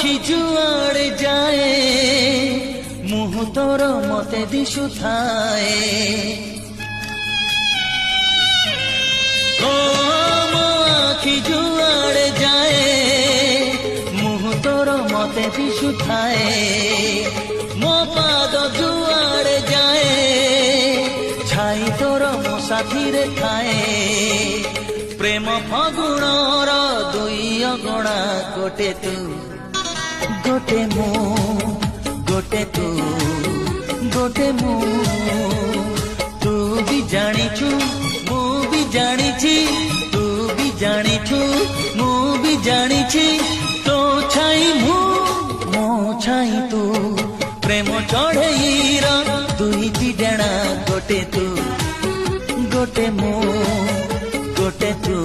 আখি যুয়াড়ে যায় মুহ তোর মতে দিশু থায় ও মো আখি যুয়াড়ে যায় মুহ তোর মতে দিশু থায় মো পাদ যুয়াড়ে যায় ছাই তোর মো সাথীরে থায় প্রেম ফাগুণর দুই অগଣା গোটে তু গোটে মু গোটে তু গোটে মু তু भी জানিছু মু भी জানিছি তু भी জানিছু মু भी জানিছি তো ছাই মু মো ছাই তু প্রেম চঢ়েইর দুইটি ডেଣା গোটে তু গোটে মু গোটে তু।